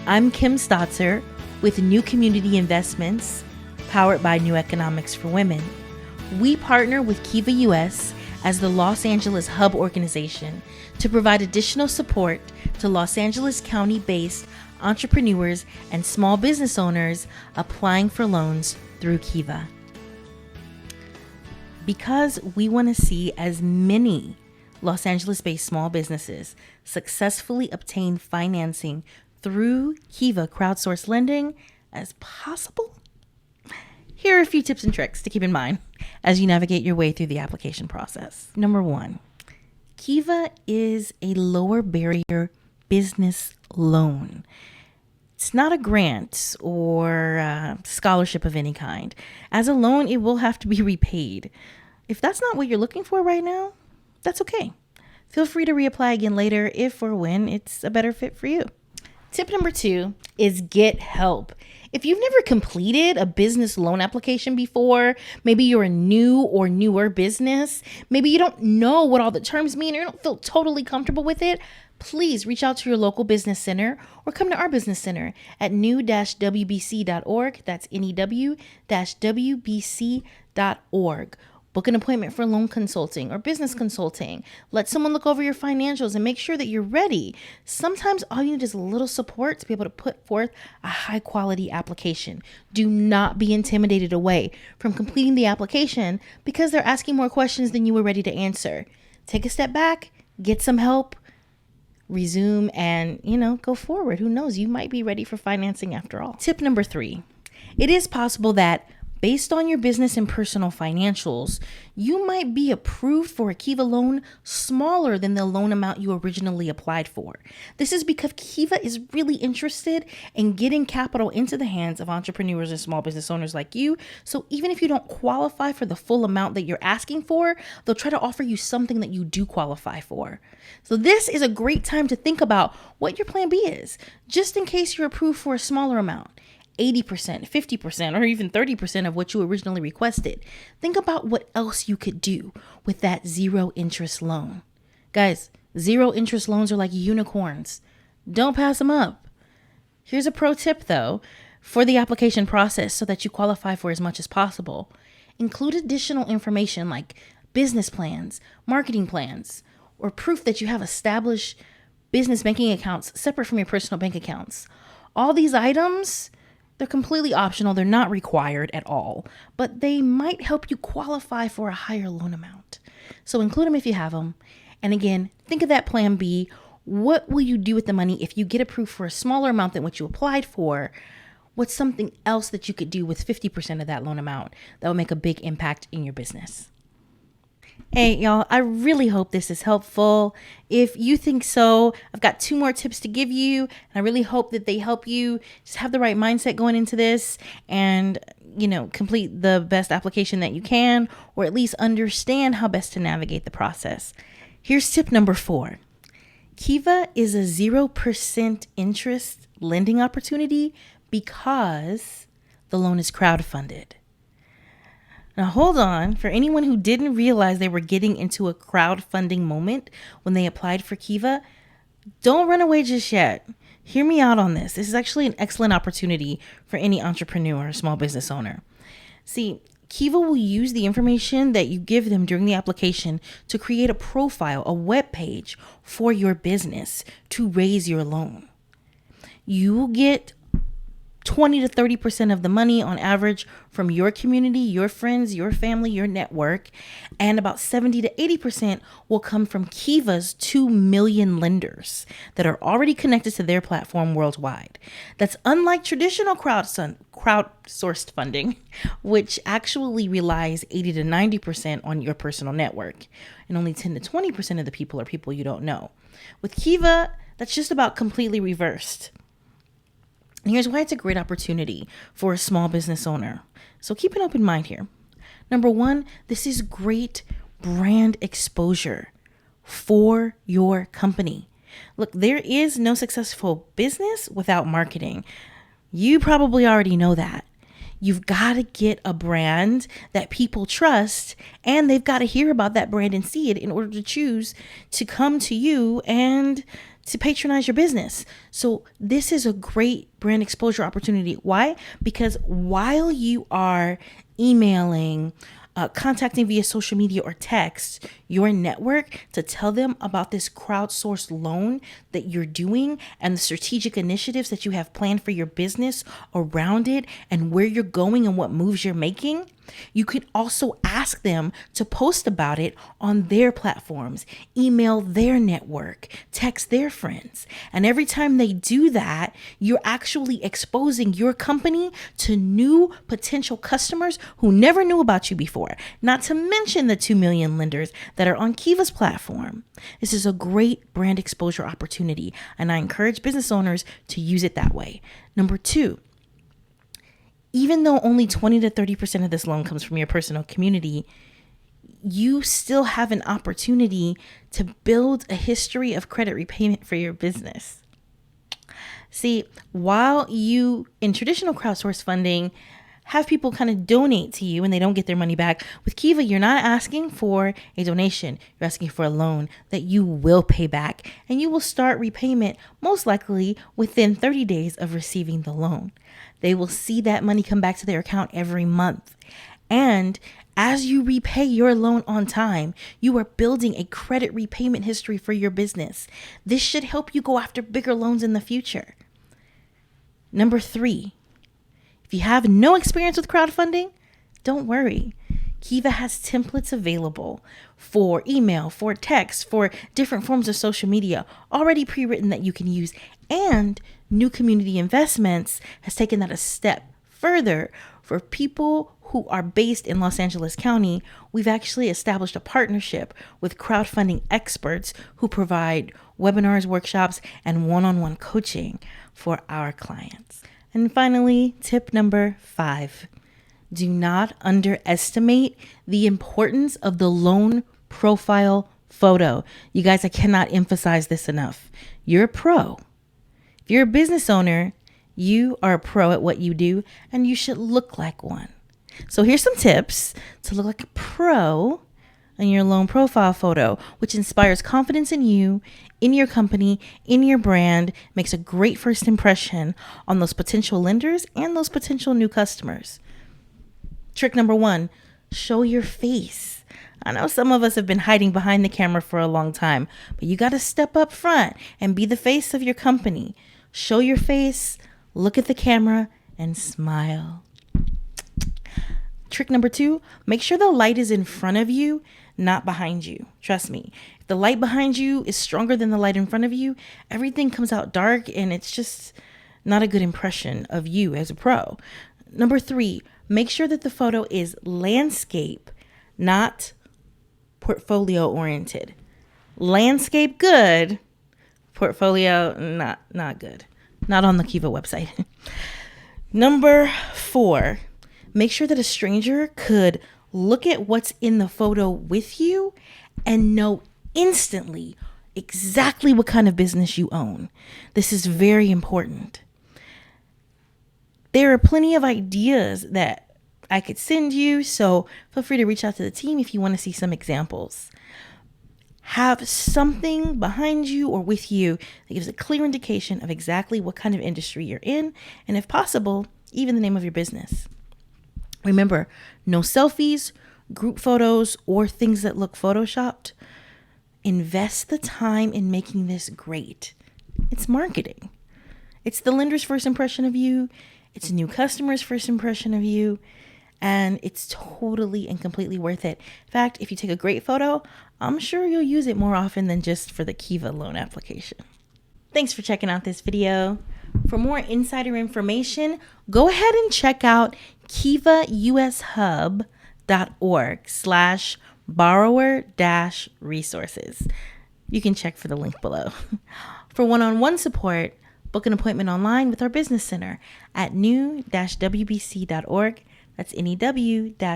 I'm Kim Stotzer with New Community Investments, powered by New Economics for Women. We partner with Kiva US as the Los Angeles Hub organization to provide additional support to Los Angeles County-based entrepreneurs and small business owners applying for loans through Kiva. Because we want to see as many Los Angeles-based small businesses successfully obtain financing through Kiva crowdsourced lending as possible, here are a few tips and tricks to keep in mind as you navigate your way through the application process. Number one, Kiva is a lower barrier business loan. It's not a grant or a scholarship of any kind. As a loan, it will have to be repaid. If that's not what you're looking for right now, that's okay. Feel free to reapply again later if or when it's a better fit for you. Tip number 2 is get help. If you've never completed a business loan application before, maybe you're a new or newer business, maybe you don't know what all the terms mean or you don't feel totally comfortable with it, please reach out to your local business center or come to our business center at new-wbc.org. That's new-wbc.org. Book an appointment for loan consulting or business consulting. Let someone look over your financials and make sure that you're ready. Sometimes all you need is a little support to be able to put forth a high quality application. Do not be intimidated away from completing the application because they're asking more questions than you were ready to answer. Take a step back, get some help, resume, and, go forward. Who knows? You might be ready for financing after all. Tip number 3. It is possible that based on your business and personal financials, you might be approved for a Kiva loan smaller than the loan amount you originally applied for. This is because Kiva is really interested in getting capital into the hands of entrepreneurs and small business owners like you. So even if you don't qualify for the full amount that you're asking for, they'll try to offer you something that you do qualify for. So this is a great time to think about what your plan B is, just in case you're approved for a smaller amount. 80%, 50%, or even 30% of what you originally requested. Think about what else you could do with that zero interest loan. Guys, zero interest loans are like unicorns. Don't pass them up. Here's a pro tip though, for the application process so that you qualify for as much as possible. Include additional information like business plans, marketing plans, or proof that you have established business banking accounts separate from your personal bank accounts. All these items, they're completely optional. They're not required at all, but they might help you qualify for a higher loan amount. So include them if you have them. And again, think of that plan B. What will you do with the money if you get approved for a smaller amount than what you applied for? What's something else that you could do with 50% of that loan amount that will make a big impact in your business? Hey, y'all, I really hope this is helpful. If you think so, I've got 2 more tips to give you, and I really hope that they help you just have the right mindset going into this and, complete the best application that you can, or at least understand how best to navigate the process. Here's tip number 4. Kiva is a 0% interest lending opportunity because the loan is crowdfunded. Now, hold on. For anyone who didn't realize they were getting into a crowdfunding moment when they applied for Kiva, don't run away just yet. Hear me out on this. This is actually an excellent opportunity for any entrepreneur or small business owner. See, Kiva will use the information that you give them during the application to create a profile, a web page for your business to raise your loan. You will get 20 to 30% of the money on average from your community, your friends, your family, your network, and about 70 to 80% will come from Kiva's 2 million lenders that are already connected to their platform worldwide. That's unlike traditional crowdsourced funding, which actually relies 80 to 90% on your personal network, and only 10 to 20% of the people are people you don't know. With Kiva, that's just about completely reversed. And here's why it's a great opportunity for a small business owner. So keep an open mind here. Number 1, this is great brand exposure for your company. Look, there is no successful business without marketing. You probably already know that. You've got to get a brand that people trust, and they've got to hear about that brand and see it in order to choose to come to you and to patronize your business. So this is a great brand exposure opportunity. Why? Because while you are emailing, contacting via social media or text your network to tell them about this crowdsourced loan that you're doing and the strategic initiatives that you have planned for your business around it and where you're going and what moves you're making, you could also ask them to post about it on their platforms, email their network, text their friends. And every time they do that, you're actually exposing your company to new potential customers who never knew about you before, not to mention the 2 million lenders that are on Kiva's platform. This is a great brand exposure opportunity, and I encourage business owners to use it that way. Number 2, even though only 20 to 30% of this loan comes from your personal community, you still have an opportunity to build a history of credit repayment for your business. See, while you in traditional crowdsource funding have people kind of donate to you and they don't get their money back, with Kiva, you're not asking for a donation. You're asking for a loan that you will pay back, and you will start repayment most likely within 30 days of receiving the loan. They will see that money come back to their account every month. And as you repay your loan on time, you are building a credit repayment history for your business. This should help you go after bigger loans in the future. Number 3, if you have no experience with crowdfunding, don't worry. Kiva has templates available for email, for text, for different forms of social media, already pre-written that you can use. And New Community Investments has taken that a step further. For people who are based in Los Angeles County, we've actually established a partnership with crowdfunding experts who provide webinars, workshops, and one-on-one coaching for our clients. And finally, tip number 5, do not underestimate the importance of the loan profile photo. You guys, I cannot emphasize this enough. You're a pro. If you're a business owner, you are a pro at what you do, and you should look like one. So here's some tips to look like a pro in your loan profile photo, which inspires confidence in you, in your company, in your brand, makes a great first impression on those potential lenders and those potential new customers. Trick number 1, show your face. I know some of us have been hiding behind the camera for a long time, but you got to step up front and be the face of your company. Show your face, look at the camera, and smile. Trick number 2, make sure the light is in front of you, not behind you. Trust me, if the light behind you is stronger than the light in front of you, everything comes out dark and it's just not a good impression of you as a pro. Number 3, make sure that the photo is landscape, not portfolio oriented. Landscape good, portfolio not good. Not on the Kiva website. Number 4, make sure that a stranger could look at what's in the photo with you and know instantly exactly what kind of business you own. This is very important. There are plenty of ideas that I could send you, so feel free to reach out to the team if you want to see some examples. Have something behind you or with you that gives a clear indication of exactly what kind of industry you're in, and if possible, even the name of your business. Remember, no selfies, group photos, or things that look photoshopped. Invest the time in making this great. It's marketing. It's the lender's first impression of you. It's new customers' first impression of you. And it's totally and completely worth it. In fact, if you take a great photo, I'm sure you'll use it more often than just for the Kiva loan application. Thanks for checking out this video. For more insider information, go ahead and check out kivaushub.org/borrower-resources. You can check for the link below. For one-on-one support, book an appointment online with our business center at new-wbc.org. That's new-wbc.org.